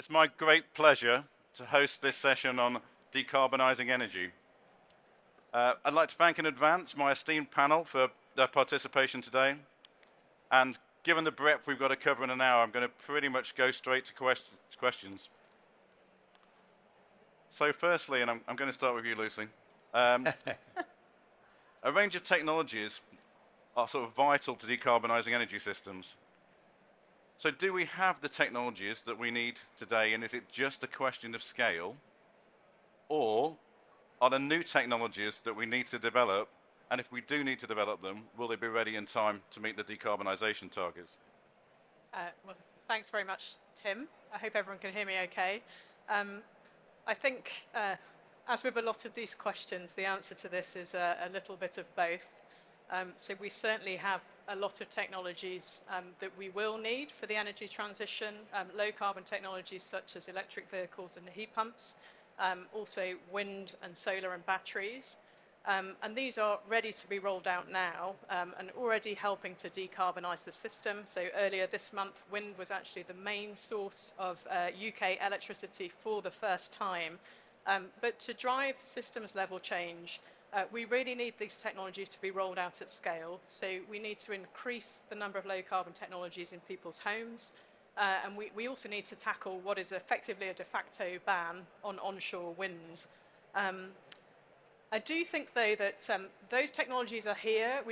It's my great pleasure to host this session on decarbonising energy. I'd like to thank in advance my esteemed panel for their participation today. And given the breadth we've got to cover in an hour, I'm going to pretty much go straight to questions. So firstly, and I'm going to start with you, Lucy. A range of technologies are sort of vital to decarbonising energy systems. So do we have the technologies that we need today, and is it just a question of scale? Or are there new technologies that we need to develop, and if we do need to develop them, will they be ready in time to meet the decarbonisation targets? Well, thanks very much, Tim. I hope everyone can hear me okay. I think, as with a lot of these questions, the answer to this is a little bit of both. So we certainly have a lot of technologies that we will need for the energy transition, low carbon technologies such as electric vehicles and heat pumps, also wind and solar and batteries. And these are ready to be rolled out now and already helping to decarbonise the system. So earlier this month, wind was actually the main source of UK electricity for the first time. But to drive systems level change, we really need these technologies to be rolled out at scale. So we need to increase the number of low carbon technologies in people's homes. And we also need to tackle what is effectively a de facto ban on onshore wind. I do think, though, that those technologies are here.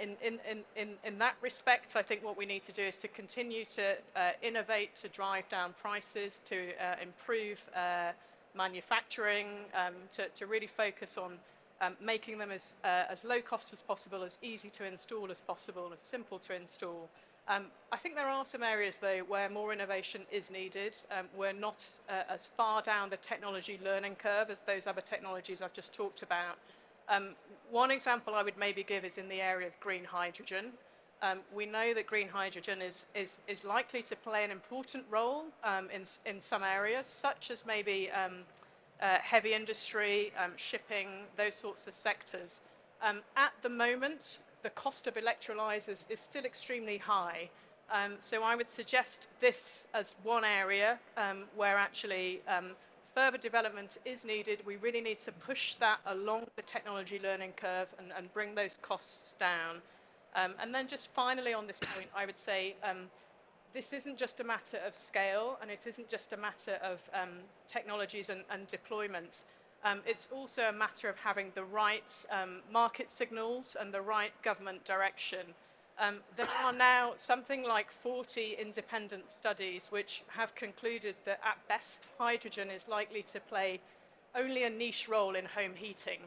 In that respect, I think what we need to do is to continue to innovate, to drive down prices, to improve manufacturing, to really focus on making them as low cost as possible, as easy to install as possible, as simple to install. I think there are some areas, though, where more innovation is needed. We're not as far down the technology learning curve as those other technologies I've just talked about. One example I would maybe give is in the area of green hydrogen. We know that green hydrogen is likely to play an important role in some areas, such as maybe heavy industry, shipping, those sorts of sectors. At the moment, the cost of electrolyzers is still extremely high. So I would suggest this as one area where actually further development is needed. We really need to push that along the technology learning curve and bring those costs down. And then just finally on this point, I would say this isn't just a matter of scale, and it isn't just a matter of technologies and deployments. It's also a matter of having the right market signals and the right government direction. There are now something like 40 independent studies which have concluded that at best hydrogen is likely to play only a niche role in home heating.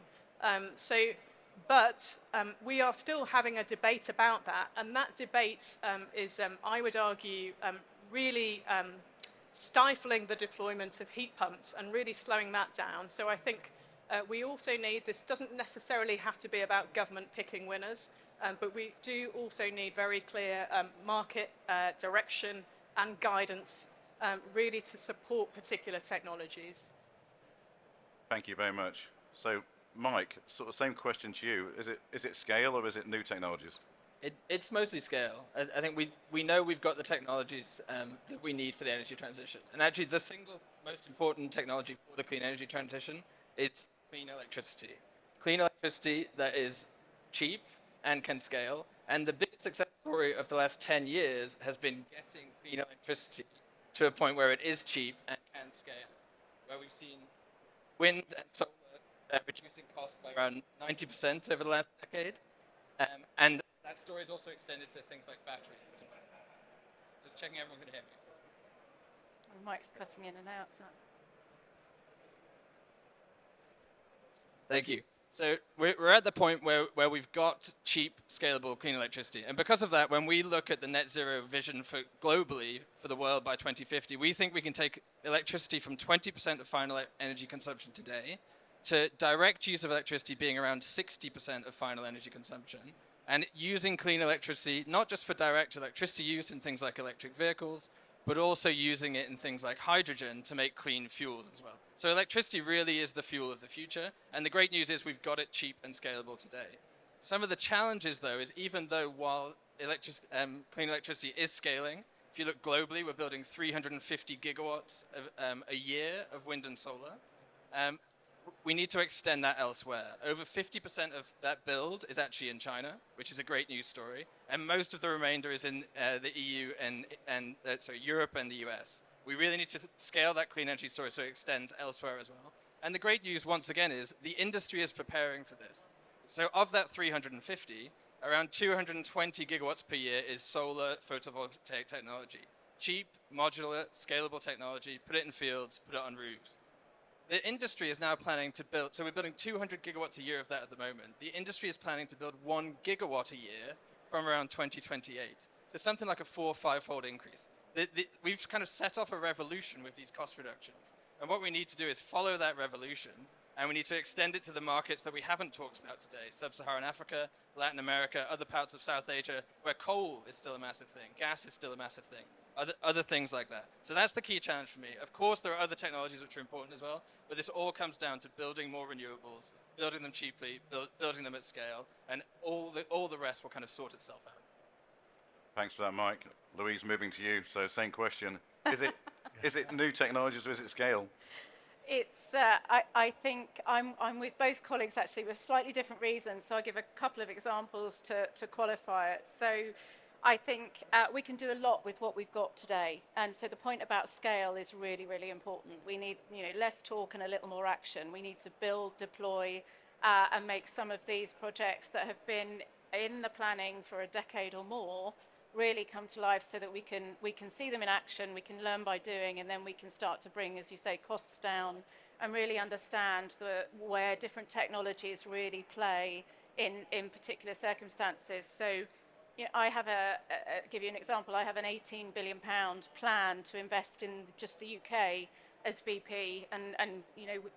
But we are still having a debate about that, and that debate is, I would argue, really stifling the deployment of heat pumps and really slowing that down. So I think we also need, this doesn't necessarily have to be about government picking winners, but we do also need very clear market direction and guidance really to support particular technologies. Thank you very much. So Mike, sort of same question to you. Is it scale or is it new technologies? It's mostly scale. I think we know we've got the technologies that we need for the energy transition. And actually the single most important technology for the clean energy transition is clean electricity. Clean electricity that is cheap and can scale. And the big success story of the last 10 years has been getting clean electricity to a point where it is cheap and can scale. Where we've seen wind and solar reducing costs by around 90% over the last decade. And that story is also extended to things like batteries as well. Just checking everyone can hear me. The mic's cutting in and out. So. Thank you. So we're at the point where we've got cheap, scalable, clean electricity. And because of that, when we look at the net zero vision for globally for the world by 2050, we think we can take electricity from 20% of final energy consumption today to direct use of electricity being around 60% of final energy consumption. And using clean electricity, not just for direct electricity use in things like electric vehicles, but also using it in things like hydrogen to make clean fuels as well. So electricity really is the fuel of the future. And the great news is we've got it cheap and scalable today. Some of the challenges, though, is even though while clean electricity is scaling, If you look globally, we're building 350 gigawatts a year of wind and solar. We need to extend that elsewhere. Over 50% of that build is actually in China, which is a great news story, and most of the remainder is in the EU and Europe and the US. We really need to scale that clean energy storage so it extends elsewhere as well. And the great news, once again, is the industry is preparing for this. So of that 350, around 220 gigawatts per year is solar photovoltaic technology. Cheap, modular, scalable technology, put it in fields, put it on roofs. The industry is now planning to build, so we're building 200 gigawatts a year of that at the moment. The industry is planning to build 1 gigawatt a year from around 2028. So something like a 4 or 5-fold increase. We've kind of set off a revolution with these cost reductions. And what we need to do is follow that revolution, and we need to extend it to the markets that we haven't talked about today. Sub-Saharan Africa, Latin America, other parts of South Asia, where coal is still a massive thing, gas is still a massive thing, other things like that. So that's the key challenge for me. Of course, there are other technologies which are important as well, but this all comes down to building more renewables, building them cheaply, building them at scale, and all the rest will kind of sort itself out. Thanks for that, Mike. Louise, moving to you. So same question. Is it new technologies or is it scale? It's, I think I'm with both colleagues actually with slightly different reasons, so I'll give a couple of examples to qualify it. So I think we can do a lot with what we've got today, and so the point about scale is really, really important. We need less talk and a little more action. We need to build, deploy, and make some of these projects that have been in the planning for a decade or more really come to life so that we can see them in action, we can learn by doing, and then we can start to bring, as you say, costs down and really understand where different technologies really play in particular circumstances. So I have give you an example, I have an £18 billion plan to invest in just the UK as BP, and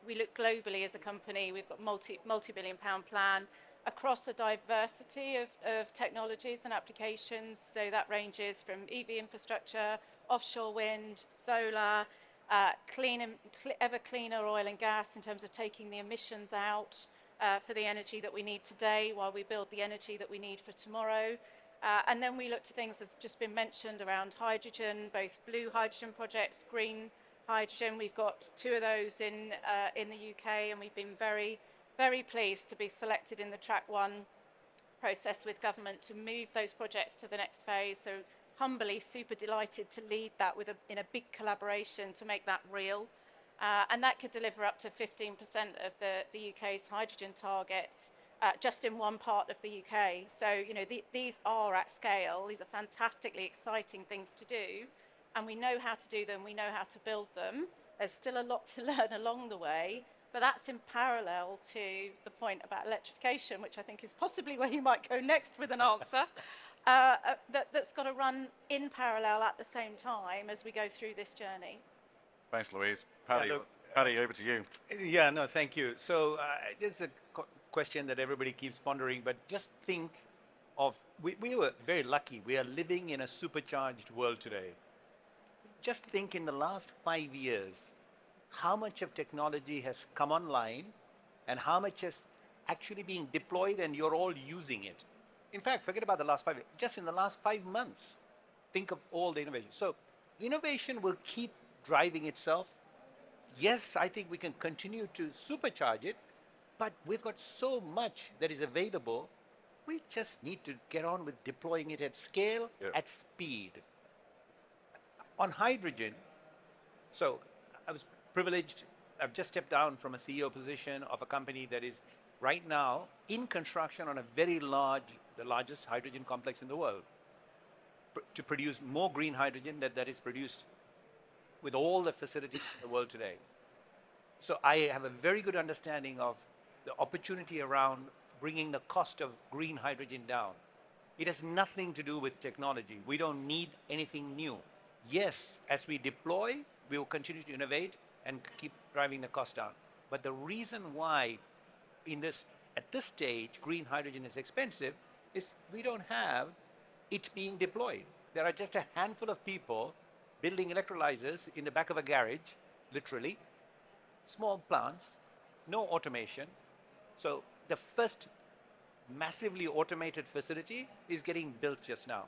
we look globally as a company, we've got multi-billion pound plan across a diversity of technologies and applications. So that ranges from EV infrastructure, offshore wind, solar, ever cleaner oil and gas in terms of taking the emissions out for the energy that we need today while we build the energy that we need for tomorrow. And then we look to things that's just been mentioned around hydrogen, both blue hydrogen projects, green hydrogen. We've got 2 of those in the UK, and we've been very pleased to be selected in the Track 1 process with government to move those projects to the next phase. So humbly super delighted to lead that in a big collaboration to make that real. And that could deliver up to 15% of the UK's hydrogen targets just in one part of the UK. So, these are at scale. These are fantastically exciting things to do. And we know how to do them. We know how to build them. There's still a lot to learn along the way. But that's in parallel to the point about electrification, which I think is possibly where you might go next with an answer, that's got to run in parallel at the same time as we go through this journey. Thanks, Louise. Paddy, over to you. Yeah, no, thank you. So this is a question that everybody keeps pondering, but just think of, we were very lucky. We are living in a supercharged world today. Just think in the last 5 years, how much of technology has come online and how much is actually being deployed and you're all using it. In fact, forget about the last 5 years, just in the last 5 months, think of all the innovation. So innovation will keep driving itself. Yes, I think we can continue to supercharge it, but we've got so much that is available. We just need to get on with deploying it at scale, at speed. On hydrogen, so I was privileged. I've just stepped down from a CEO position of a company that is right now in construction on a very large, the largest hydrogen complex in the world, to produce more green hydrogen that is produced with all the facilities in the world today. So I have a very good understanding of the opportunity around bringing the cost of green hydrogen down. It has nothing to do with technology. We don't need anything new. Yes, as we deploy, we will continue to innovate and keep driving the cost down. But the reason why at this stage, green hydrogen is expensive is we don't have it being deployed. There are just a handful of people building electrolyzers in the back of a garage, literally, small plants, no automation. So the first massively automated facility is getting built just now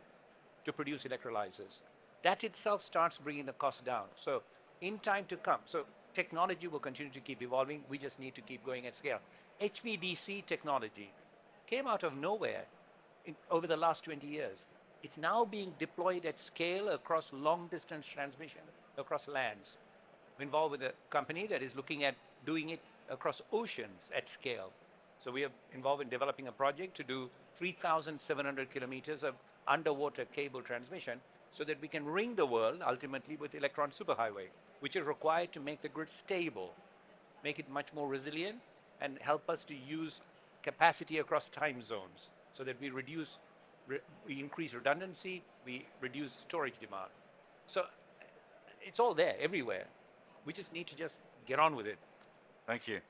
to produce electrolyzers. that itself starts bringing the cost down. So in time to come, so technology will continue to keep evolving. We just need to keep going at scale. HVDC technology came out of nowhere over the last 20 years. It's now being deployed at scale across long distance transmission, across lands. We're involved with a company that is looking at doing it across oceans at scale. So we are involved in developing a project to do 3,700 kilometers of underwater cable transmission so that we can ring the world ultimately with electron superhighway, which is required to make the grid stable, make it much more resilient, and help us to use capacity across time zones so that we we increase redundancy, we reduce storage demand. So it's all there, everywhere. We just need to just get on with it. Thank you.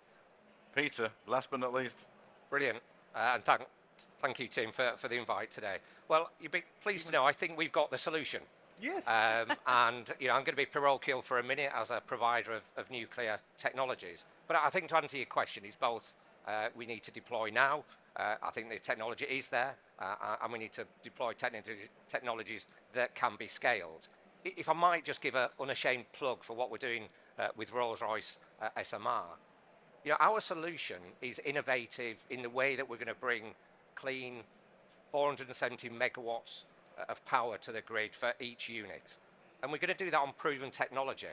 Peter, last but not least. Brilliant. And thank you, Tim, for the invite today. Well, you'll be pleased to know I think we've got the solution. Yes. And I'm going to be parochial for a minute as a provider of nuclear technologies. But I think to answer your question is both we need to deploy now. I think the technology is there, and we need to deploy technologies that can be scaled. If I might just give an unashamed plug for what we're doing with Rolls-Royce SMR. Our solution is innovative in the way that we're going to bring clean 470 megawatts of power to the grid for each unit. And we're going to do that on proven technology.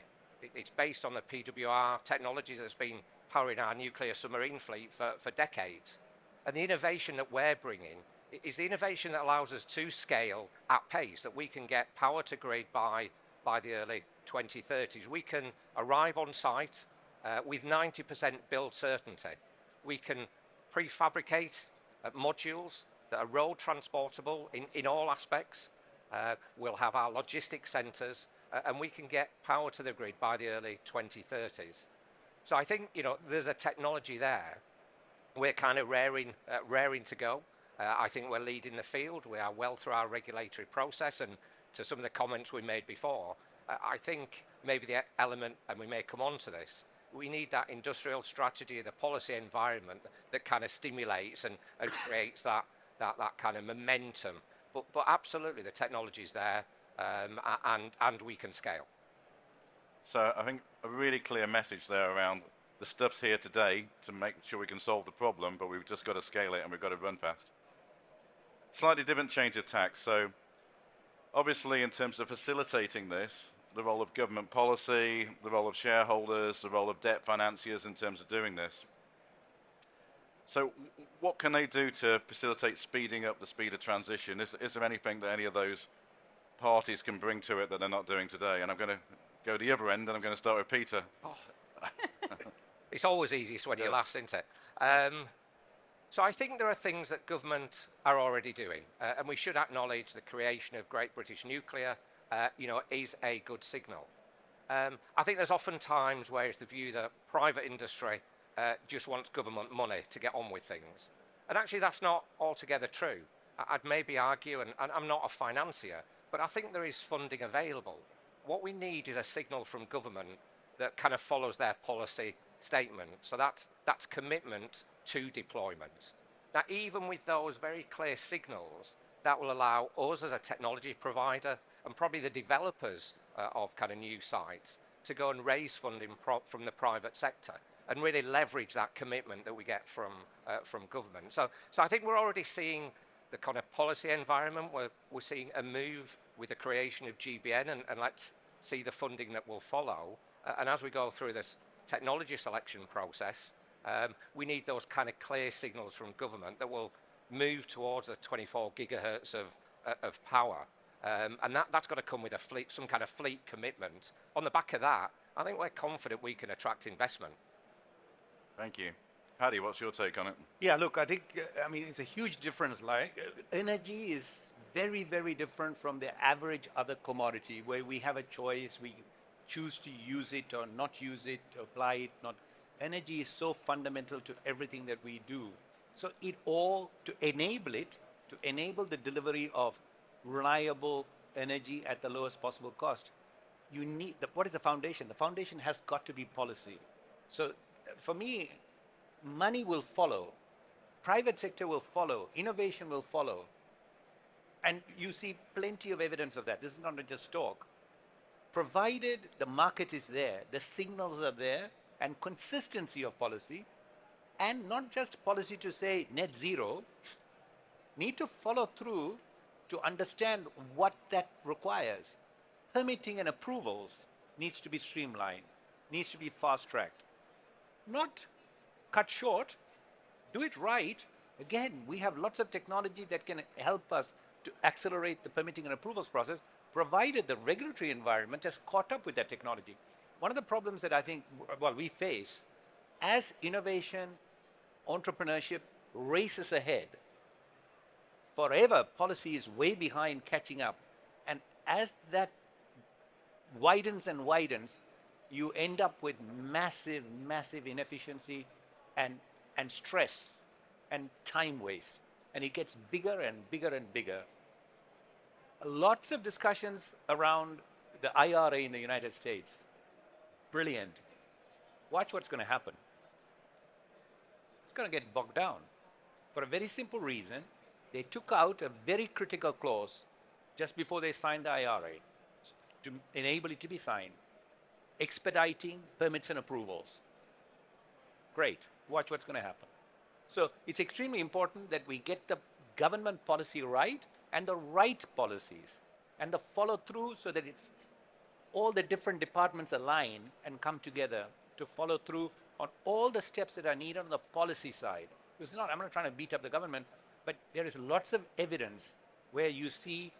It's based on the PWR technology that's been powering our nuclear submarine fleet for decades. And the innovation that we're bringing is the innovation that allows us to scale at pace, that we can get power to grid by the early 2030s. We can arrive on site with 90% build certainty. We can prefabricate modules that are road transportable in all aspects. We'll have our logistics centres, and we can get power to the grid by the early 2030s. So I think there's a technology there. We're kind of raring to go. I think we're leading the field. We are well through our regulatory process, and to some of the comments we made before, I think maybe the element, and we may come on to this, we need that industrial strategy, the policy environment that kind of stimulates and creates that kind of momentum. But absolutely, the technology's there, and we can scale. So I think a really clear message there around the stuff's here today to make sure we can solve the problem, but we've just got to scale it and we've got to run fast. Slightly different change of tack. So obviously in terms of facilitating this, the role of government policy, the role of shareholders, the role of debt financiers in terms of doing this. So what can they do to facilitate speeding up the speed of transition? Is there anything that any of those parties can bring to it that they're not doing today? And I'm going to go the other end, and I'm going to start with Peter. Oh. It's always easiest when you're last, isn't it? So I think there are things that government are already doing, and we should acknowledge the creation of Great British Nuclear, is a good signal. I think there's often times where it's the view that private industry just wants government money to get on with things. And actually that's not altogether true. I'd maybe argue, and I'm not a financier, but I think there is funding available. What we need is a signal from government that kind of follows their policy statement. So that's commitment to deployment. Now, even with those very clear signals, that will allow us as a technology provider and probably the developers of kind of new sites to go and raise funding from the private sector and really leverage that commitment that we get from government. So I think we're already seeing the kind of policy environment where we're seeing a move with the creation of GBN, and let's see the funding that will follow. And as we go through this technology selection process, we need those kind of clear signals from government that will move towards the 24 gigahertz of power. And that's got to come with some kind of fleet commitment. On the back of that, I think we're confident we can attract investment. Thank you. Paddy, what's your take on it? Yeah, look, I think, it's a huge difference. Like, energy is very, very different from the average other commodity where we have a choice. We choose to use it or not use it, apply it, not. Energy is so fundamental to everything that we do. So to enable the delivery of reliable energy at the lowest possible cost, you need, what is the foundation? The foundation has got to be policy. So for me, money will follow. Private sector will follow. Innovation will follow. And you see plenty of evidence of that. This is not just talk. provided the market is there, the signals are there, and consistency of policy, and not just policy to say net zero, need to follow through to understand what that requires. Permitting and approvals needs to be streamlined, needs to be fast-tracked. Not cut short, do it right. Again, we have lots of technology that can help us to accelerate the permitting and approvals process, provided the regulatory environment has caught up with that technology. One of the problems that I think, well, we face as innovation, entrepreneurship races ahead, forever policy is way behind catching up. And as that widens and widens, you end up with massive, massive inefficiency and stress and time waste. And it gets bigger and bigger and bigger. Lots of discussions around the IRA in the United States. Brilliant. Watch what's going to happen. It's going to get bogged down. For a very simple reason, they took out a very critical clause just before they signed the IRA to enable it to be signed. Expediting permits and approvals. Great. Watch what's going to happen. So it's extremely important that we get the government policy right and the right policies and the follow through so that it's all the different departments align and come together to follow through on all the steps that are needed on the policy side. It's not, I'm not trying to beat up the government, but there is lots of evidence where you see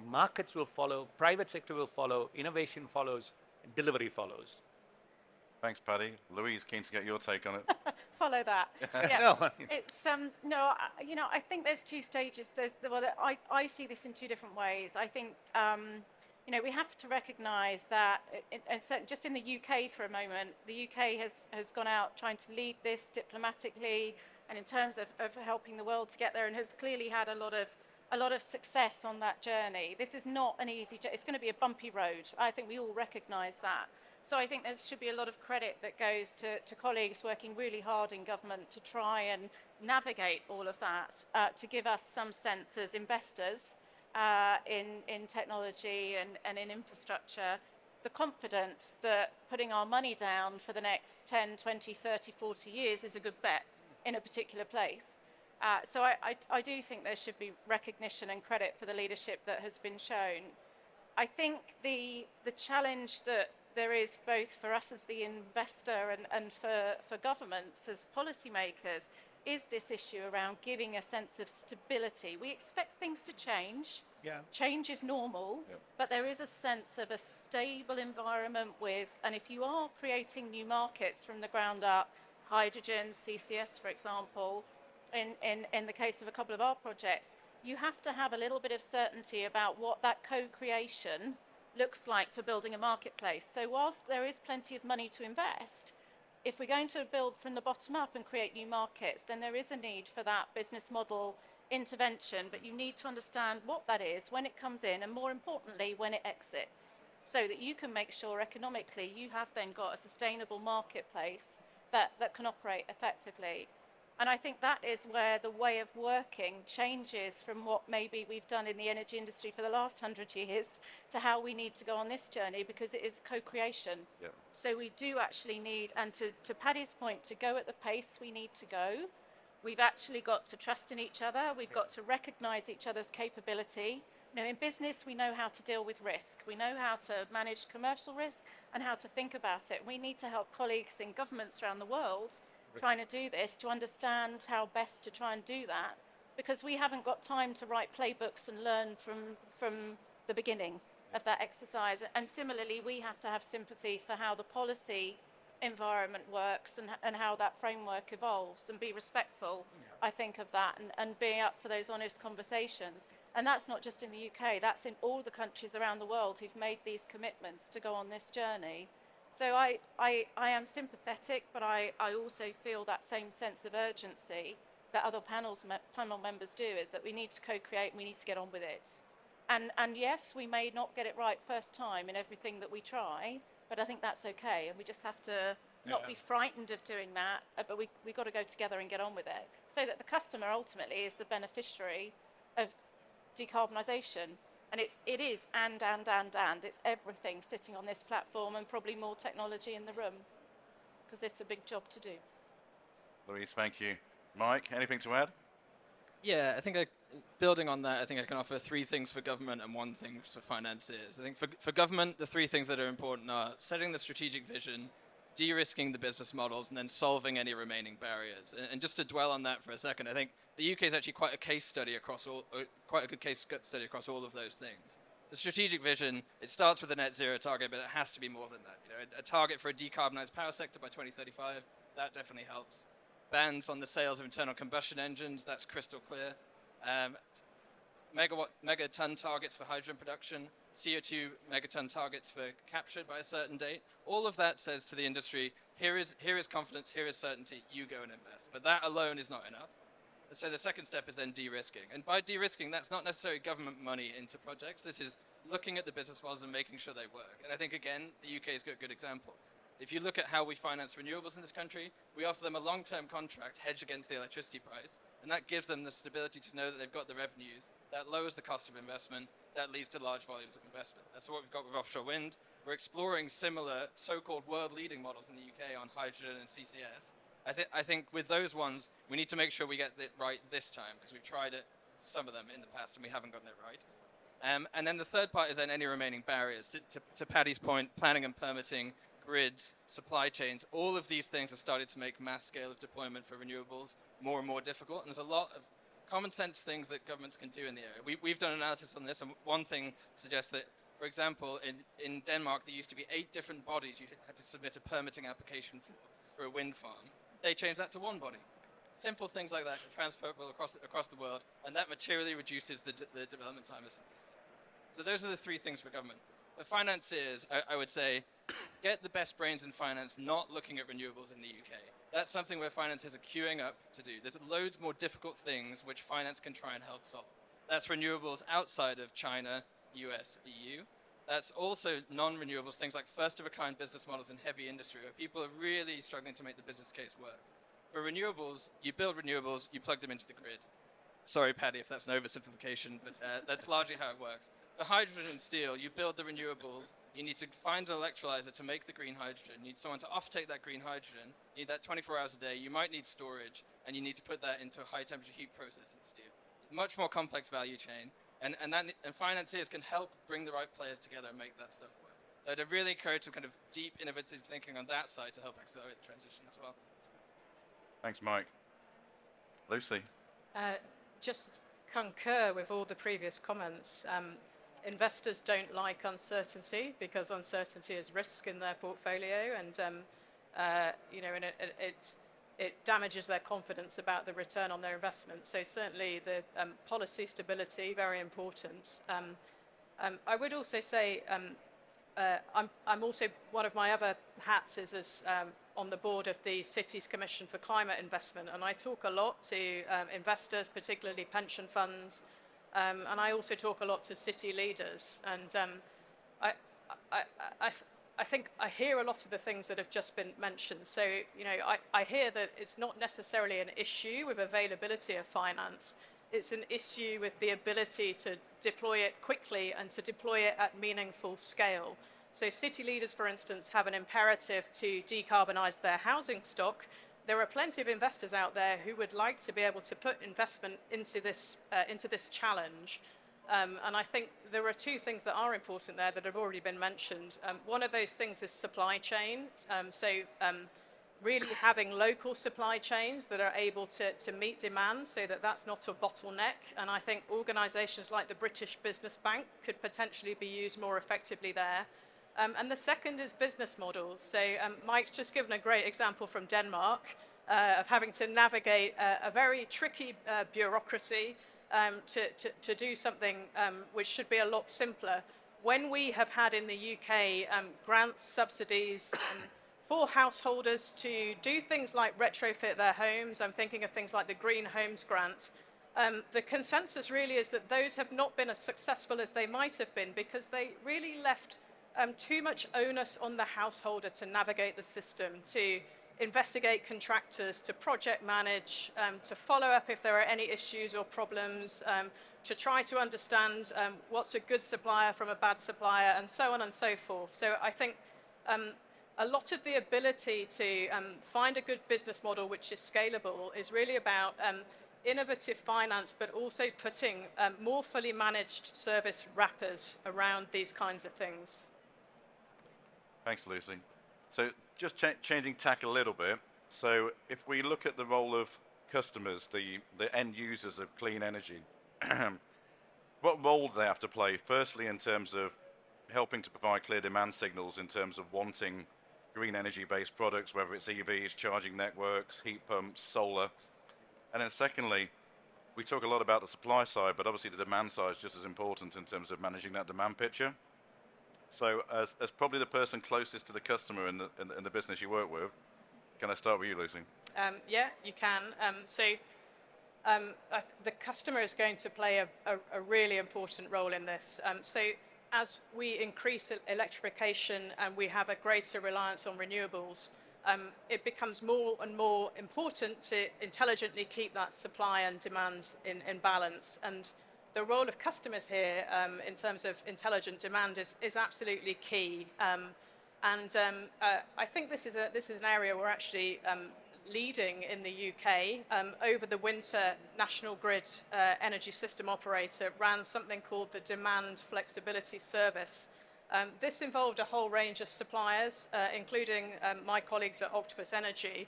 markets will follow, private sector will follow, innovation follows, delivery follows. Thanks, Paddy. Louise, keen to get your take on it. Follow that. Yeah. No. It's I think there's two stages. I see this in two different ways. I think we have to recognise that, and so just in the UK for a moment, the UK has gone out trying to lead this diplomatically and in terms of helping the world to get there, and has clearly had a lot of success on that journey. This is not an easy journey. It's going to be a bumpy road. I think we all recognise that. So I think there should be a lot of credit that goes to colleagues working really hard in government to try and navigate all of that, to give us some sense as investors in technology and in infrastructure, the confidence that putting our money down for the next 10, 20, 30, 40 years is a good bet in a particular place. So I do think there should be recognition and credit for the leadership that has been shown. I think the challenge that there is both for us as the investor and for governments as policymakers is this issue around giving a sense of stability. We expect things to change. Yeah. Change is normal, but there is a sense of a stable environment and if you are creating new markets from the ground up, hydrogen, CCS, for example, in the case of a couple of our projects, you have to have a little bit of certainty about what that co-creation looks like for building a marketplace. So whilst there is plenty of money to invest, if we're going to build from the bottom up and create new markets, then there is a need for that business model intervention, but you need to understand what that is when it comes in, and more importantly, when it exits, so that you can make sure economically you have then got a sustainable marketplace that can operate effectively. And I think that is where the way of working changes from what maybe we've done in the energy industry for the last 100 years to how we need to go on this journey, because it is co-creation. Yeah. So we do actually need, and to Paddy's point, to go at the pace we need to go, we've actually got to trust in each other. We've got to recognise each other's capability. In business, we know how to deal with risk. We know how to manage commercial risk and how to think about it. We need to help colleagues in governments around the world trying to do this, to understand how best to try and do that, because we haven't got time to write playbooks and learn from the beginning of that exercise. And similarly, we have to have sympathy for how the policy environment works and how that framework evolves, and be respectful, I think, of that, and be up for those honest conversations. And that's not just in the UK, that's in all the countries around the world who've made these commitments to go on this journey. So I am sympathetic, but I also feel that same sense of urgency that other panel members do, is that we need to co-create and we need to get on with it. And yes, we may not get it right first time in everything that we try, but I think that's okay, and we just have to not be frightened of doing that, but we've got to go together and get on with it, so that the customer ultimately is the beneficiary of decarbonisation. And it is and. It's everything sitting on this platform and probably more technology in the room because it's a big job to do. Louise, thank you. Mike, anything to add? Yeah, I think building on that, I think I can offer 3 things for government and 1 thing for financiers. I think for government, the 3 things that are important are setting the strategic vision, de-risking the business models, and then solving any remaining barriers. And just to dwell on that for a second, I think the UK is actually quite a case study across quite a good case study across all of those things. The strategic vision, it starts with a net zero target, but it has to be more than that. You know, a target for a decarbonised power sector by 2035, that definitely helps. Bans on the sales of internal combustion engines, that's crystal clear. Megaton targets for hydrogen production, CO2 megaton targets for captured by a certain date. All of that says to the industry, here is confidence, here is certainty, you go and invest. But that alone is not enough. So the second step is then de-risking. And by de-risking, that's not necessarily government money into projects. This is looking at the business models and making sure they work. And I think, again, the UK's got good examples. If you look at how we finance renewables in this country, we offer them a long-term contract hedge against the electricity price, and that gives them the stability to know that they've got the revenues. That lowers the cost of investment. That leads to large volumes of investment. That's what we've got with offshore wind. We're exploring similar so-called world-leading models in the UK on hydrogen and CCS. I think with those ones, we need to make sure we get it right this time, because we've tried it, some of them, in the past, and we haven't gotten it right. And then the third part is then any remaining barriers. To Paddy's point, planning and permitting, grids, supply chains, all of these things have started to make mass scale of deployment for renewables more and more difficult. And there's a lot of common sense things that governments can do in the area. We've done analysis on this, and one thing suggests that, for example, in Denmark, there used to be 8 different bodies you had to submit a permitting application for a wind farm. They changed that to 1 body. Simple things like that are transferable across the world, and that materially reduces the development time of some of these things. So those are the 3 things for government. For financiers, I would say, get the best brains in finance not looking at renewables in the UK. That's something where financiers are queuing up to do. There's loads more difficult things which finance can try and help solve. That's renewables outside of China, US, EU. That's also non-renewables, things like first-of-a-kind business models in heavy industry, where people are really struggling to make the business case work. For renewables, you build renewables, you plug them into the grid. Sorry, Paddy, if that's an oversimplification, but that's largely how it works. For hydrogen and steel, you build the renewables, you need to find an electrolyzer to make the green hydrogen, you need someone to offtake that green hydrogen, you need that 24 hours a day, you might need storage, and you need to put that into a high-temperature heat process in steel. Much more complex value chain. And financiers can help bring the right players together and make that stuff work. So I'd really encourage some kind of deep, innovative thinking on that side to help accelerate the transition as well. Thanks, Mike. Lucy? Just concur with all the previous comments. Investors don't like uncertainty because uncertainty is risk in their portfolio, and it damages their confidence about the return on their investment. So certainly the policy stability, very important. I would also say I'm also, one of my other hats is as on the board of the Cities Commission for Climate Investment, and I talk a lot to investors, particularly pension funds, and I also talk a lot to city leaders. And I think I hear a lot of the things that have just been mentioned. So, I hear that it's not necessarily an issue with availability of finance. It's an issue with the ability to deploy it quickly and to deploy it at meaningful scale. So city leaders, for instance, have an imperative to decarbonise their housing stock. There are plenty of investors out there who would like to be able to put investment into this challenge. And I think there are 2 things that are important there that have already been mentioned. One of those things is supply chain. Really having local supply chains that are able to meet demand so that that's not a bottleneck. And I think organisations like the British Business Bank could potentially be used more effectively there. And the second is business models. So Mike's just given a great example from Denmark of having to navigate a very tricky bureaucracy to do something which should be a lot simpler. When we have had in the UK grants, subsidies for householders to do things like retrofit their homes, I'm thinking of things like the Green Homes Grant, the consensus really is that those have not been as successful as they might have been because they really left too much onus on the householder to navigate the system, to investigate contractors, to project manage, to follow up if there are any issues or problems, to try to understand what's a good supplier from a bad supplier, and so on and so forth. So I think a lot of the ability to find a good business model which is scalable is really about innovative finance, but also putting more fully managed service wrappers around these kinds of things. Thanks, Lucy. So just changing tack a little bit. So if we look at the role of customers, the end users of clean energy, what role do they have to play? Firstly, in terms of helping to provide clear demand signals in terms of wanting green energy-based products, whether it's EVs, charging networks, heat pumps, solar. And then secondly, we talk a lot about the supply side, but obviously the demand side is just as important in terms of managing that demand picture. So as probably the person closest to the customer in the business you work with, can I start with you, Lucy? Yeah, you can. The customer is going to play a really important role in this. So as we increase electrification and we have a greater reliance on renewables, it becomes more and more important to intelligently keep that supply and demand in balance. And the role of customers here in terms of intelligent demand is absolutely key. I think this is an area we're actually leading in the UK. Over the winter, National Grid Energy System Operator ran something called the Demand Flexibility Service. This involved a whole range of suppliers, including my colleagues at Octopus Energy.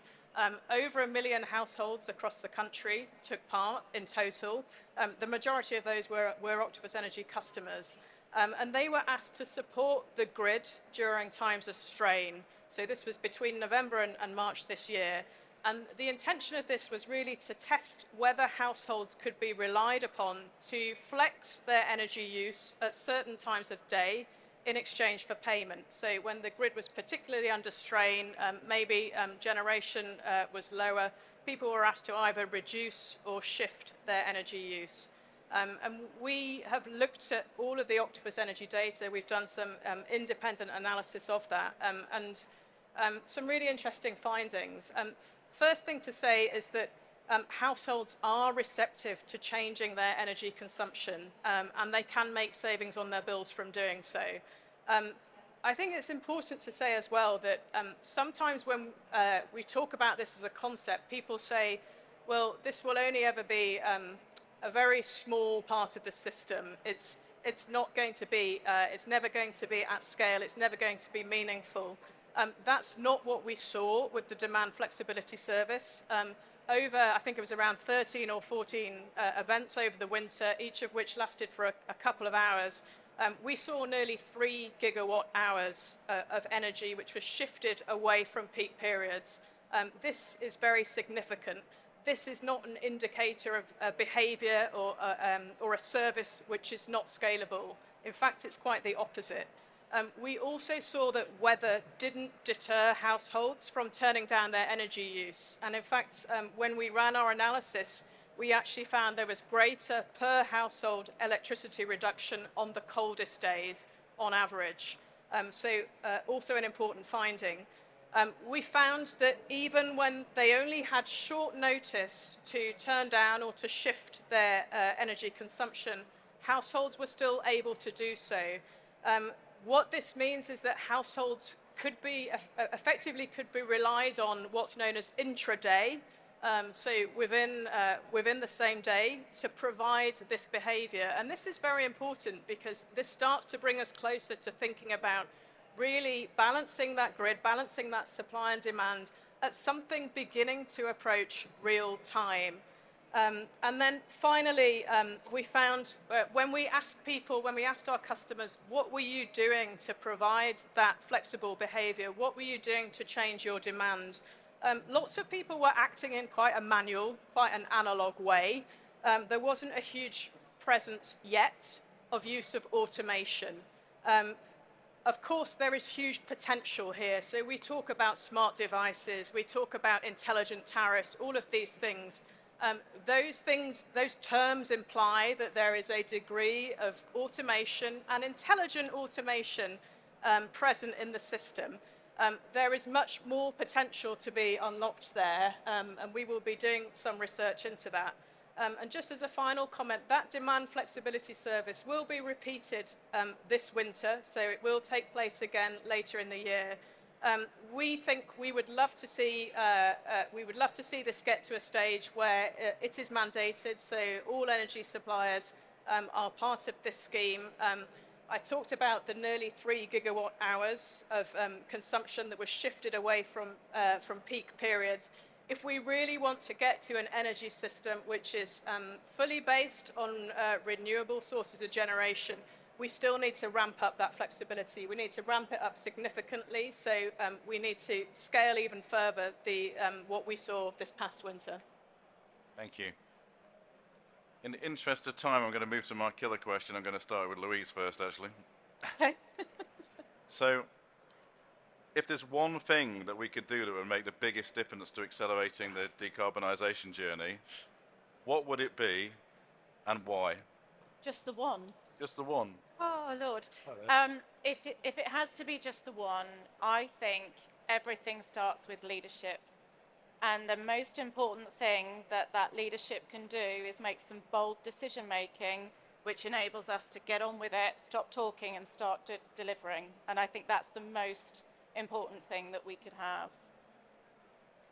Over 1 million households across the country took part in total. The majority of those were Octopus Energy customers. And they were asked to support the grid during times of strain. So this was between November and March this year. And the intention of this was really to test whether households could be relied upon to flex their energy use at certain times of day in exchange for payment. So when the grid was particularly under strain, maybe generation was lower, people were asked to either reduce or shift their energy use. And we have looked at all of the Octopus Energy data. We've done some independent analysis of that and some really interesting findings. First thing to say is that households are receptive to changing their energy consumption, and they can make savings on their bills from doing so. I think it's important to say as well that sometimes when we talk about this as a concept, people say, well, this will only ever be a very small part of the system. It's not going to be, it's never going to be at scale, it's never going to be meaningful. That's not what we saw with the Demand Flexibility Service. Over, I think it was around 13 or 14 events over the winter, each of which lasted for a couple of hours. We saw nearly 3 gigawatt hours of energy which was shifted away from peak periods. This is very significant. This is not an indicator of a behavior or a service which is not scalable. In fact, it's quite the opposite. We also saw that weather didn't deter households from turning down their energy use. And in fact, when we ran our analysis, we actually found there was greater per household electricity reduction on the coldest days on average. Also an important finding. We found that even when they only had short notice to turn down or to shift their energy consumption, households were still able to do so. What this means is that households could be effectively relied on what's known as intraday, so within the same day, to provide this behavior. And this is very important because this starts to bring us closer to thinking about really balancing that grid, balancing that supply and demand at something beginning to approach real time. And then finally, we found when we asked our customers, what were you doing to provide that flexible behavior? What were you doing to change your demand? Lots of people were acting in quite a manual, quite an analog way. There wasn't a huge presence yet of use of automation. Of course, there is huge potential here. So we talk about smart devices, we talk about intelligent tariffs, all of these things. Those terms imply that there is a degree of automation and intelligent automation present in the system. There is much more potential to be unlocked there, and we will be doing some research into that. And just as a final comment, that demand flexibility service will be repeated this winter, so it will take place again later in the year. We think we would love to see this get to a stage where it is mandated, so all energy suppliers are part of this scheme. I talked about the nearly 3 gigawatt hours of consumption that was shifted away from peak periods. If we really want to get to an energy system which is fully based on renewable sources of generation, we still need to ramp up that flexibility. We need to ramp it up significantly, so we need to scale even further what we saw this past winter. Thank you. In the interest of time, I'm going to move to my killer question. I'm going to start with Louise first, actually. Okay. So, if there's one thing that we could do that would make the biggest difference to accelerating the decarbonisation journey, what would it be and why? Just the one. Just the one. Oh, Lord. If it has to be just the one, I think everything starts with leadership. And the most important thing that leadership can do is make some bold decision making, which enables us to get on with it, stop talking and start delivering. And I think that's the most important thing that we could have.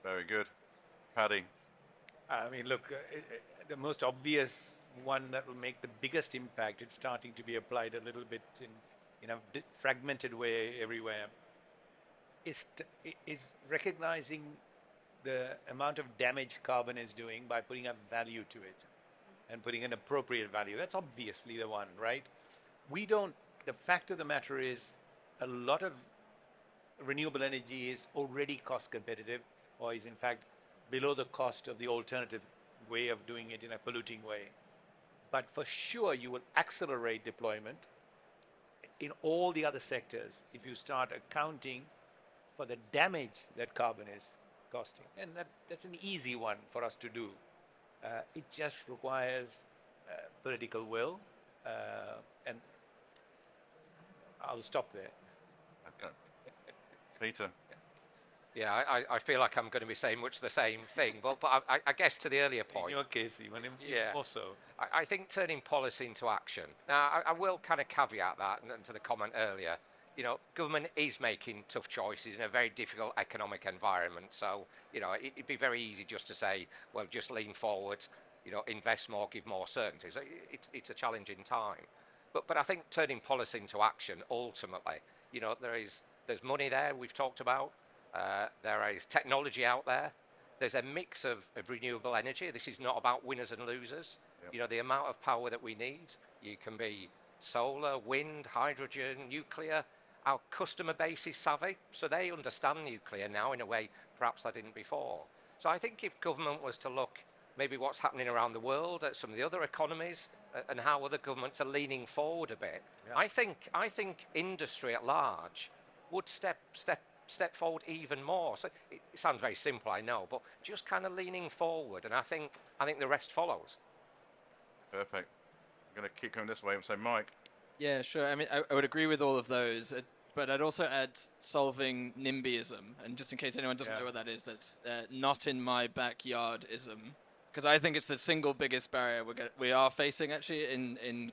Very good. Paddy? I mean, look, the most obvious one that will make the biggest impact, it's starting to be applied a little bit in a fragmented way everywhere, is recognizing the amount of damage carbon is doing by putting a value to it and putting an appropriate value. That's obviously the one, right? The fact of the matter is a lot of renewable energy is already cost competitive, or is in fact below the cost of the alternative way of doing it in a polluting way. But for sure, you will accelerate deployment in all the other sectors if you start accounting for the damage that carbon is costing. And that's an easy one for us to do. It just requires political will, and I'll stop there. Peter? Yeah, I feel like I'm going to be saying much the same thing, but I guess to the earlier point. In your case, even Yeah. also. I think turning policy into action. Now, I will kind of caveat that and to the comment earlier. You know, government is making tough choices in a very difficult economic environment. So, you know, it'd be very easy just to say, well, just lean forward, you know, invest more, give more certainty. So it's a challenging time. But I think turning policy into action, ultimately, you know, there's money there we've talked about. There is technology out there. There's a mix of renewable energy. This is not about winners and losers. Yep. You know, the amount of power that we need, you can be solar, wind, hydrogen, nuclear. Our customer base is savvy, so they understand nuclear now in a way perhaps they didn't before. So I think if government was to look maybe what's happening around the world at some of the other economies and how other governments are leaning forward a bit, yeah. I think industry at large would step forward even more. So it sounds very simple, I know, but just kind of leaning forward, and I think the rest follows. Perfect. I'm going to keep going this way and say, Mike. Yeah, sure. I mean, I would agree with all of those, but I'd also add solving NIMBYism, and just in case anyone doesn't know what that is, that's not in my backyardism, because I think it's the single biggest barrier we are facing actually in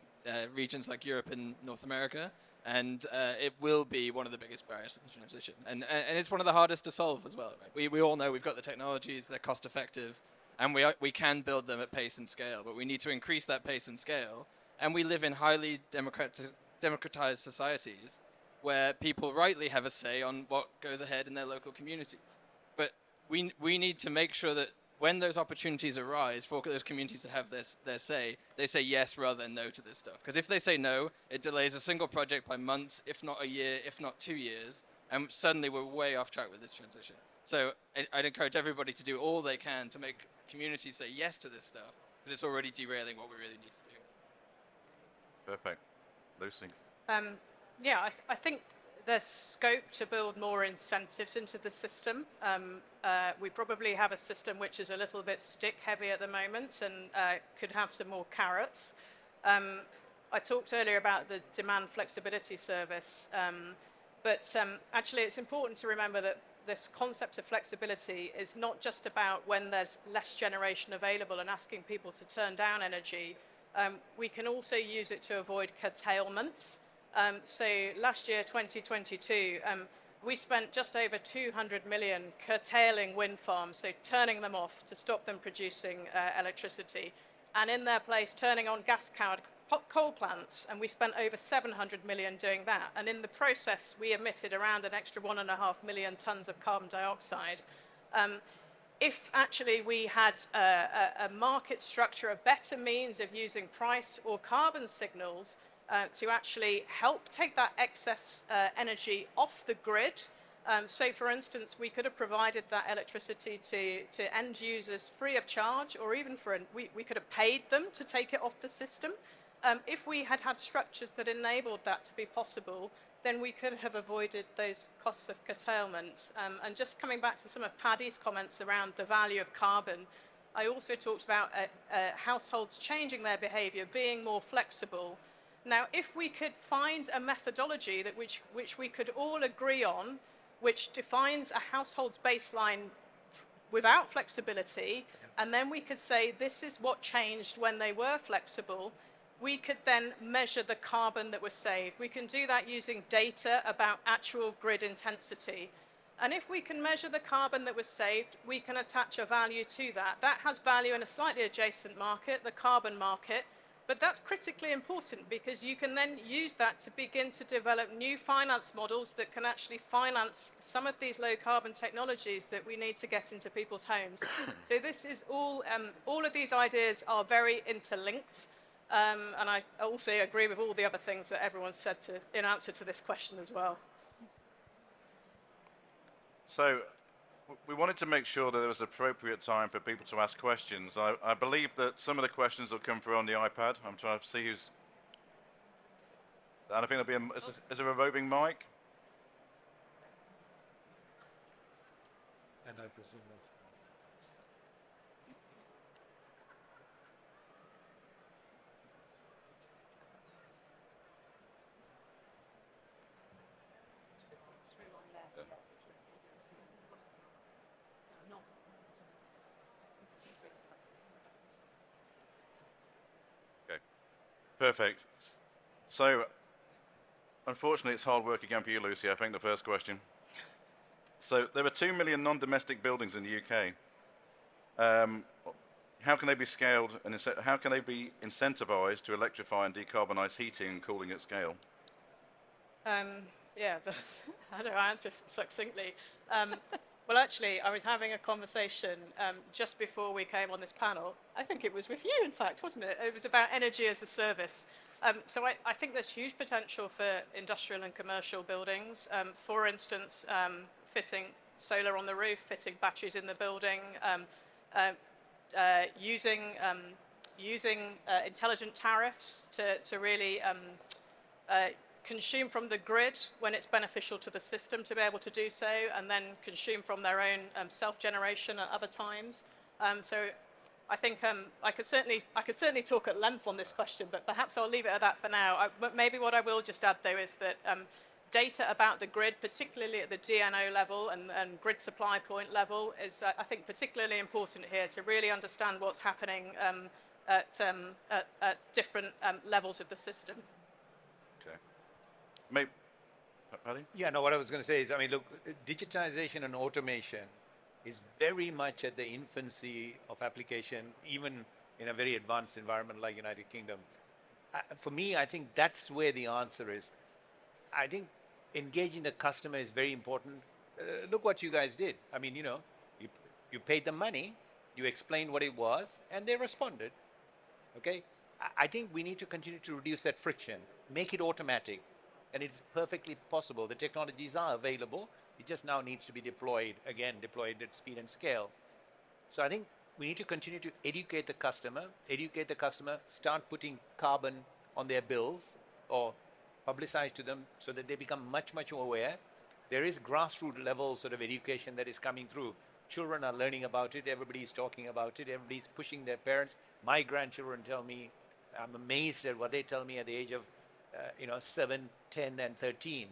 regions like Europe and North America. And it will be one of the biggest barriers to the transition. And it's one of the hardest to solve as well. Right? We all know we've got the technologies, they're cost effective, and we can build them at pace and scale, but we need to increase that pace and scale. And we live in highly democratized societies where people rightly have a say on what goes ahead in their local communities. But we need to make sure that when those opportunities arise for those communities to have their say, they say yes rather than no to this stuff. Because if they say no, it delays a single project by months, if not a year, if not 2 years, and suddenly we're way off track with this transition. So I'd encourage everybody to do all they can to make communities say yes to this stuff, but it's already derailing what we really need to do. Perfect. Lucy? Yeah, I think there's scope to build more incentives into the system. We probably have a system which is a little bit stick heavy at the moment and could have some more carrots. I talked earlier about the demand flexibility service, But actually, it's important to remember that this concept of flexibility is not just about when there's less generation available and asking people to turn down energy. We can also use it to avoid curtailments. So last year, 2022, we spent just over 200 million curtailing wind farms, so turning them off to stop them producing electricity, and in their place turning on gas-powered coal plants, and we spent over 700 million doing that. And in the process, we emitted around an extra 1.5 million tons of carbon dioxide. If actually we had a market structure, a better means of using price or carbon signals to actually help take that excess energy off the grid. So, for instance, we could have provided that electricity to end users free of charge, or even we could have paid them to take it off the system. If we had had structures that enabled that to be possible, then we could have avoided those costs of curtailment. And just coming back to some of Paddy's comments around the value of carbon, I also talked about households changing their behaviour, being more flexible. Now, if we could find a methodology that which we could all agree on, which defines a household's baseline without flexibility, and then we could say this is what changed when they were flexible, we could then measure the carbon that was saved. We can do that using data about actual grid intensity. And if we can measure the carbon that was saved, we can attach a value to that. That has value in a slightly adjacent market, the carbon market. But that's critically important, because you can then use that to begin to develop new finance models that can actually finance some of these low carbon technologies that we need to get into people's homes. So this is all of these ideas are very interlinked. And I also agree with all the other things that everyone said in answer to this question as well. So we wanted to make sure that there was appropriate time for people to ask questions. I believe that some of the questions will come through on the iPad. I'm trying to see who's... And I think there'll be is there a roving mic? And I presume that's... Perfect. So, unfortunately, it's hard work again for you, Lucy, I think, the first question. So, there are 2 million non-domestic buildings in the UK. How can they be scaled, and how can they be incentivized to electrify and decarbonize heating and cooling at scale? Yeah, how do I answer succinctly? Well, actually, I was having a conversation just before we came on this panel. I think it was with you, in fact, wasn't it? It was about energy as a service. So I think there's huge potential for industrial and commercial buildings. For instance, fitting solar on the roof, fitting batteries in the building, using intelligent tariffs to really consume from the grid when it's beneficial to the system to be able to do so, and then consume from their own self-generation at other times. So I think I could certainly talk at length on this question, but perhaps I'll leave it at that for now. But maybe what I will just add, though, is that data about the grid, particularly at the DNO level and grid supply point level, is I think particularly important here to really understand what's happening at different levels of the system. Okay. Maybe, Paddy? Yeah, no, what I was going to say is, I mean, look, digitization and automation is very much at the infancy of application, even in a very advanced environment like United Kingdom. For me, I think that's where the answer is. I think engaging the customer is very important. Look what you guys did. I mean, you paid them money, you explained what it was, and they responded. Okay? I think we need to continue to reduce that friction, make it automatic. And it's perfectly possible. The technologies are available. It just now needs to be deployed at speed and scale. So I think we need to continue to educate the customer, start putting carbon on their bills or publicize to them so that they become much, much more aware. There is grassroots level sort of education that is coming through. Children are learning about it. Everybody is talking about it. Everybody's pushing their parents. My grandchildren tell me, I'm amazed at what they tell me at the age of 7, 10, and 13.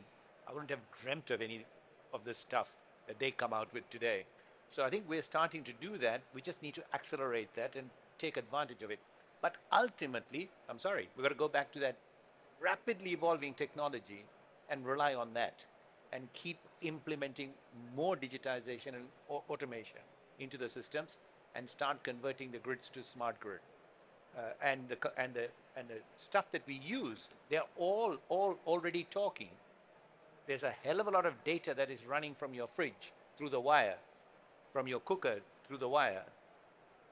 I wouldn't have dreamt of any of this stuff that they come out with today. So I think we're starting to do that. We just need to accelerate that and take advantage of it. But ultimately, I'm sorry, we've got to go back to that rapidly evolving technology and rely on that and keep implementing more digitization and automation into the systems and start converting the grids to smart grid. And the stuff that we use, they're all already talking. There's a hell of a lot of data that is running from your fridge through the wire, from your cooker through the wire.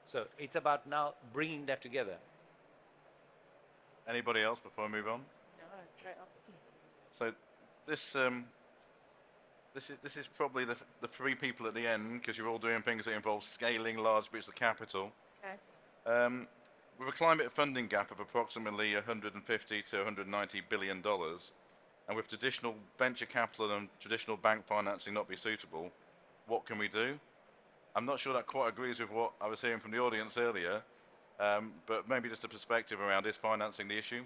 So it's about now bringing that together. Anybody else before I move on? No, great answer. So this is probably the three people at the end, because you're all doing things that involve scaling large bits of capital. Okay. With a climate funding gap of approximately 150 to 190 billion dollars, and with traditional venture capital and traditional bank financing not be suitable, what can we do? I'm not sure that quite agrees with what I was hearing from the audience earlier, but maybe just a perspective around, is financing the issue?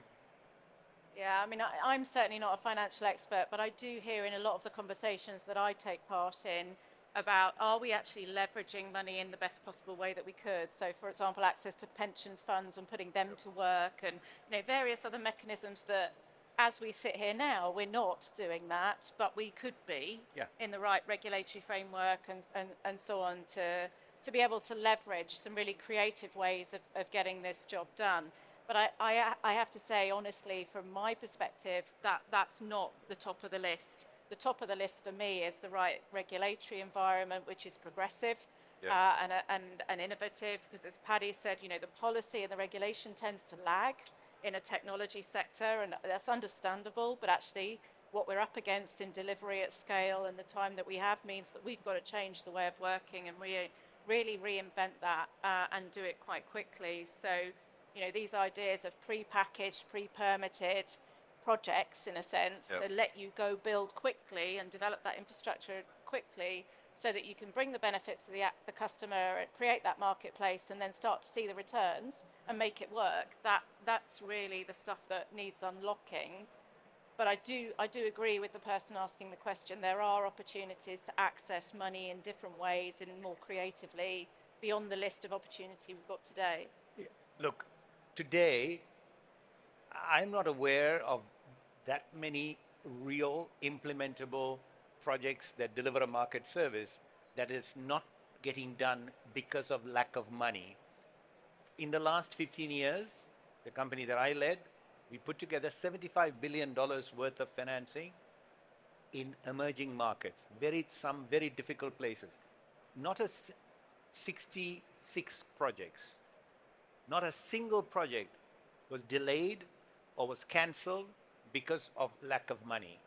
Yeah, I mean, I'm certainly not a financial expert, but I do hear in a lot of the conversations that I take part in about, are we actually leveraging money in the best possible way that we could? So, for example, access to pension funds and putting them to work, and various other mechanisms that, as we sit here now, we're not doing that, but we could be in the right regulatory framework and so on to be able to leverage some really creative ways of getting this job done. But I have to say, honestly, from my perspective, that's not the top of the list. The top of the list for me is the right regulatory environment, which is progressive and innovative, because as Paddy said, the policy and the regulation tends to lag in a technology sector, and that's understandable, but actually what we're up against in delivery at scale and the time that we have means that we've got to change the way of working and really reinvent that and do it quite quickly. So, these ideas of pre-packaged, pre-permitted projects, in a sense, to let you go build quickly and develop that infrastructure quickly so that you can bring the benefit to the customer, create that marketplace, and then start to see the returns and make it work. That's really the stuff that needs unlocking. But I do agree with the person asking the question. There are opportunities to access money in different ways and more creatively beyond the list of opportunity we've got today. Yeah. Look, today, I'm not aware of that many real implementable projects that deliver a market service that is not getting done because of lack of money. In the last 15 years, the company that I led, we put together $75 billion worth of financing in emerging markets, some very difficult places. Not a 66 projects. Not a single project was delayed or was cancelled because of lack of money.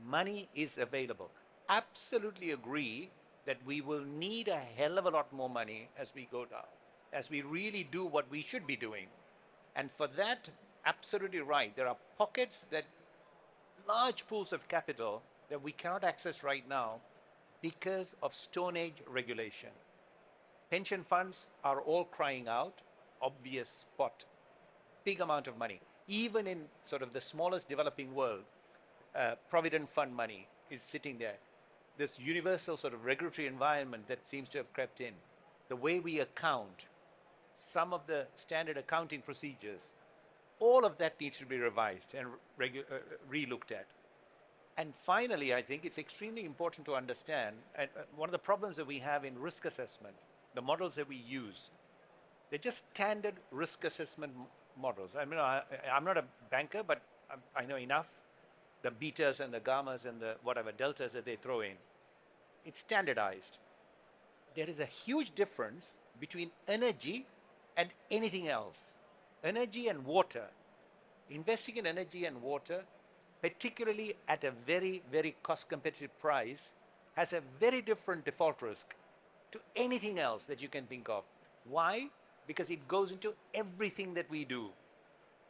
Money is available. Absolutely agree that we will need a hell of a lot more money as we go down, as we really do what we should be doing. And for that, absolutely right. There are pockets that, large pools of capital that we cannot access right now because of Stone Age regulation. Pension funds are all crying out, obvious spot, big amount of money. Even in sort of the smallest developing world, Provident Fund money is sitting there. This universal sort of regulatory environment that seems to have crept in. The way we account, some of the standard accounting procedures, all of that needs to be revised and re-looked at. And finally, I think it's extremely important to understand, and one of the problems that we have in risk assessment, the models that we use, they're just standard risk assessment models. I mean, I'm not a banker, but I know enough. The betas and the gammas and the whatever deltas that they throw in, it's standardized. There is a huge difference between energy and anything else. Energy and water. Investing in energy and water, particularly at a very, very cost competitive price, has a very different default risk to anything else that you can think of. Why? Because it goes into everything that we do.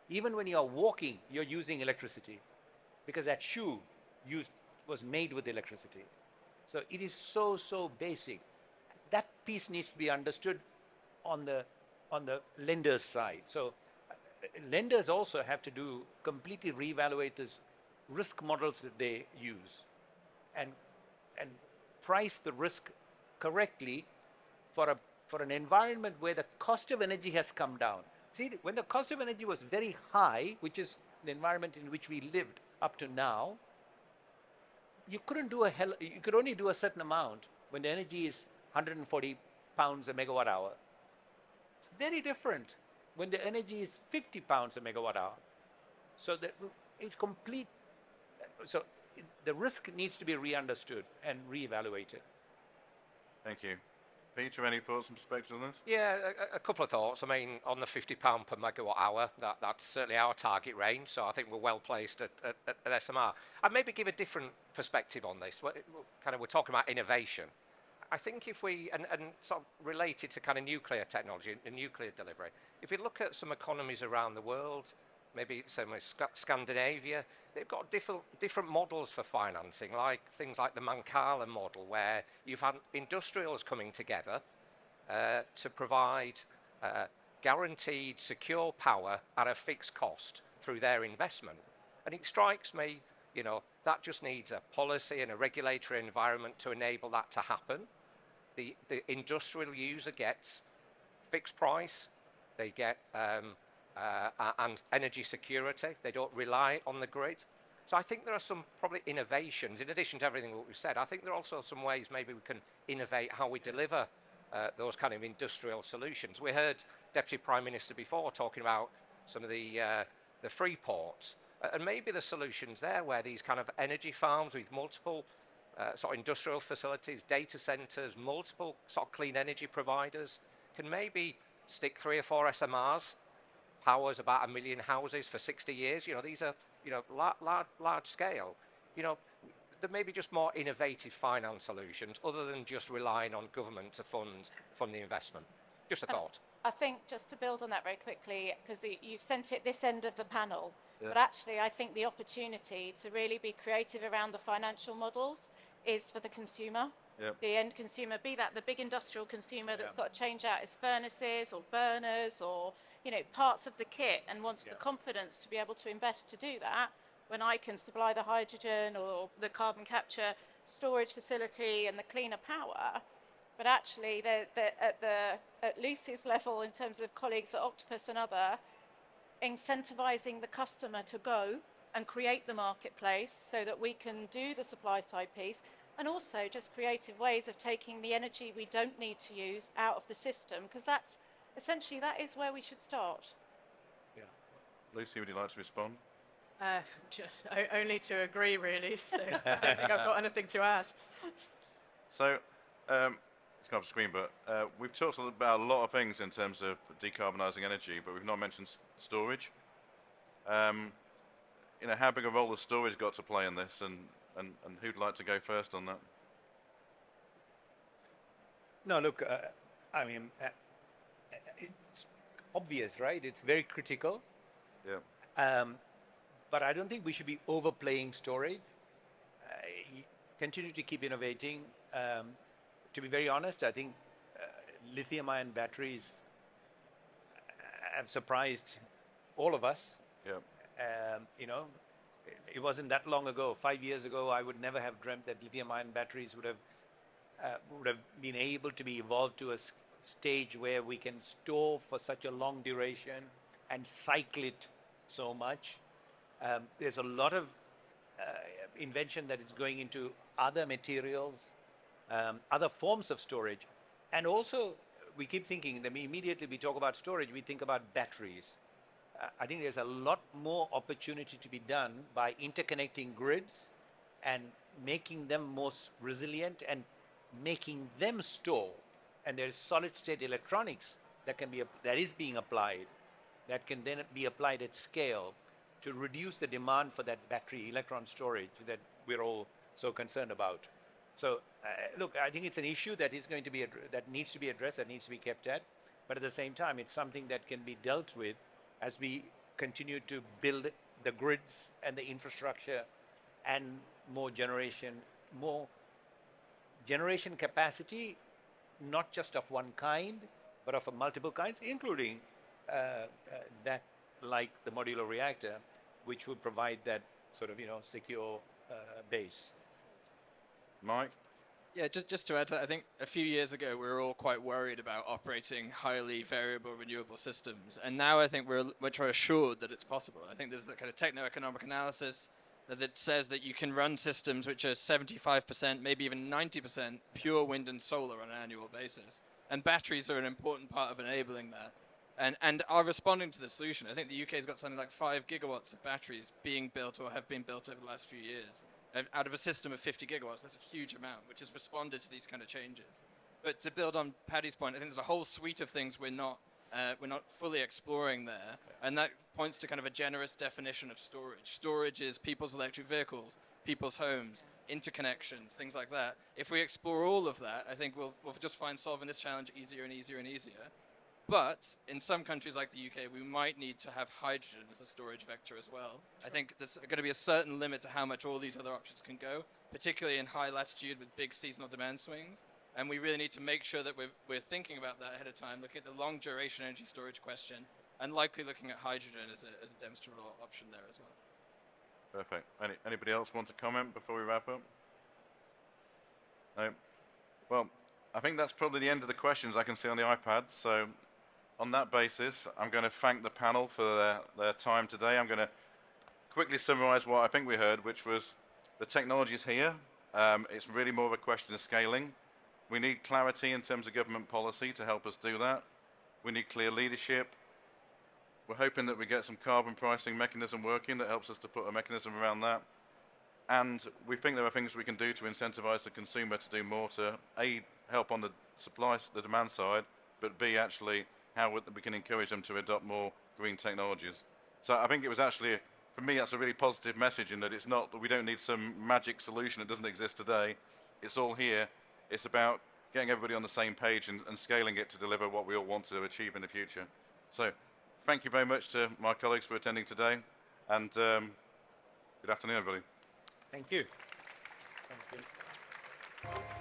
Even when you are walking, you're using electricity, because that shoe was made with electricity. So it is so basic. That piece needs to be understood on the lender's side. So lenders also have to completely reevaluate this risk models that they use and price the risk correctly for an environment where the cost of energy has come down. See, when the cost of energy was very high, which is the environment in which we lived up to now, you could only do a certain amount when the energy is 140 pounds a megawatt hour. It's very different when the energy is 50 pounds a megawatt hour. So it's complete. So the risk needs to be re-understood and re-evaluated. Thank you. Peter, any thoughts and perspectives on this? Yeah, a couple of thoughts. I mean, on the £50 per megawatt hour, that's certainly our target range, so I think we're well placed at SMR. I'd maybe give a different perspective on this. We're talking about innovation. I think if we, and sort of related to kind of nuclear technology and nuclear delivery, if we look at some economies around the world, maybe some Scandinavia, they've got different models for financing, like things like the Mancala model, where you've had industrials coming together to provide guaranteed secure power at a fixed cost through their investment. And it strikes me, that just needs a policy and a regulatory environment to enable that to happen. The industrial user gets fixed price, they get and energy security. They don't rely on the grid. So I think there are some probably innovations, in addition to everything that we've said. I think there are also some ways maybe we can innovate how we deliver those kind of industrial solutions. We heard Deputy Prime Minister before talking about some of the free ports. And maybe the solutions there where these kind of energy farms with multiple sort of industrial facilities, data centres, multiple sort of clean energy providers can maybe stick 3 or 4 SMRs, powers about 1 million houses for 60 years. These are, large scale. There may be just more innovative finance solutions other than just relying on government to fund the investment. Just a thought. I think just to build on that very quickly, because you've sent it this end of the panel, but actually I think the opportunity to really be creative around the financial models is for the consumer, the end consumer, be that the big industrial consumer that's got to change out his furnaces or burners or parts of the kit and wants the confidence to be able to invest to do that, when I can supply the hydrogen or the carbon capture storage facility and the cleaner power. But actually, at Lucy's level, in terms of colleagues at Octopus and other, incentivizing the customer to go and create the marketplace so that we can do the supply side piece, and also just creative ways of taking the energy we don't need to use out of the system, because that's essentially, that is where we should start. Yeah. Lucy, would you like to respond? Just only to agree, really. So I don't think I've got anything to add. So, it's not off the screen, but we've talked about a lot of things in terms of decarbonising energy, but we've not mentioned storage. How big a role has storage got to play in this, and who'd like to go first on that? No, look, it's obvious, right? It's very critical. Yeah. But I don't think we should be overplaying storage. Continue to keep innovating. To be very honest, I think lithium-ion batteries have surprised all of us. Yeah. It wasn't that long ago. 5 years ago, I would never have dreamt that lithium-ion batteries would have been able to be evolved to a stage where we can store for such a long duration and cycle it so much. There's a lot of invention that is going into other materials, other forms of storage. And also, we keep thinking that immediately we talk about storage, we think about batteries. I think there's a lot more opportunity to be done by interconnecting grids and making them more resilient and making them store. And there's solid-state electronics that is being applied, that can then be applied at scale to reduce the demand for that battery electron storage that we're all so concerned about. So, look, I think it's an issue that is going to be that needs to be addressed, that needs to be kept at. But at the same time, it's something that can be dealt with as we continue to build the grids and the infrastructure and more generation capacity, not just of one kind, but of multiple kinds, including that, like the modular reactor, which would provide that sort of, secure base. Mike? Yeah, just to add to that, I think a few years ago we were all quite worried about operating highly variable renewable systems, and now I think we're much more assured that it's possible. I think there's the kind of techno-economic analysis that says that you can run systems which are 75%, maybe even 90% pure wind and solar on an annual basis, and batteries are an important part of enabling that. And are responding to the solution. I think the UK's got something like 5 gigawatts of batteries being built or have been built over the last few years. Out of a system of 50 gigawatts, that's a huge amount, which has responded to these kind of changes. But to build on Paddy's point, I think there's a whole suite of things we're not fully exploring there, and that points to kind of a generous definition of storage. Storage is people's electric vehicles, people's homes, interconnections, things like that. If we explore all of that, I think we'll just find solving this challenge easier and easier and easier. But in some countries like the UK, we might need to have hydrogen as a storage vector as well. I think there's going to be a certain limit to how much all these other options can go, particularly in high latitude with big seasonal demand swings. And we really need to make sure that we're thinking about that ahead of time, looking at the long duration energy storage question, and likely looking at hydrogen as a demonstrable option there as well. Perfect. Anybody else want to comment before we wrap up? No? Well, I think that's probably the end of the questions I can see on the iPad. So on that basis, I'm going to thank the panel for their time today. I'm going to quickly summarize what I think we heard, which was the technology is here. It's really more of a question of scaling. We need clarity in terms of government policy to help us do that. We need clear leadership. We're hoping that we get some carbon pricing mechanism working that helps us to put a mechanism around that. And we think there are things we can do to incentivize the consumer to do more to A, help on the the demand side, but B, actually how we can encourage them to adopt more green technologies. So I think it was actually, for me, that's a really positive message in that it's not that we don't need some magic solution that doesn't exist today. It's all here. It's about getting everybody on the same page and scaling it to deliver what we all want to achieve in the future. So thank you very much to my colleagues for attending today, and good afternoon, everybody. Thank you. Thank you.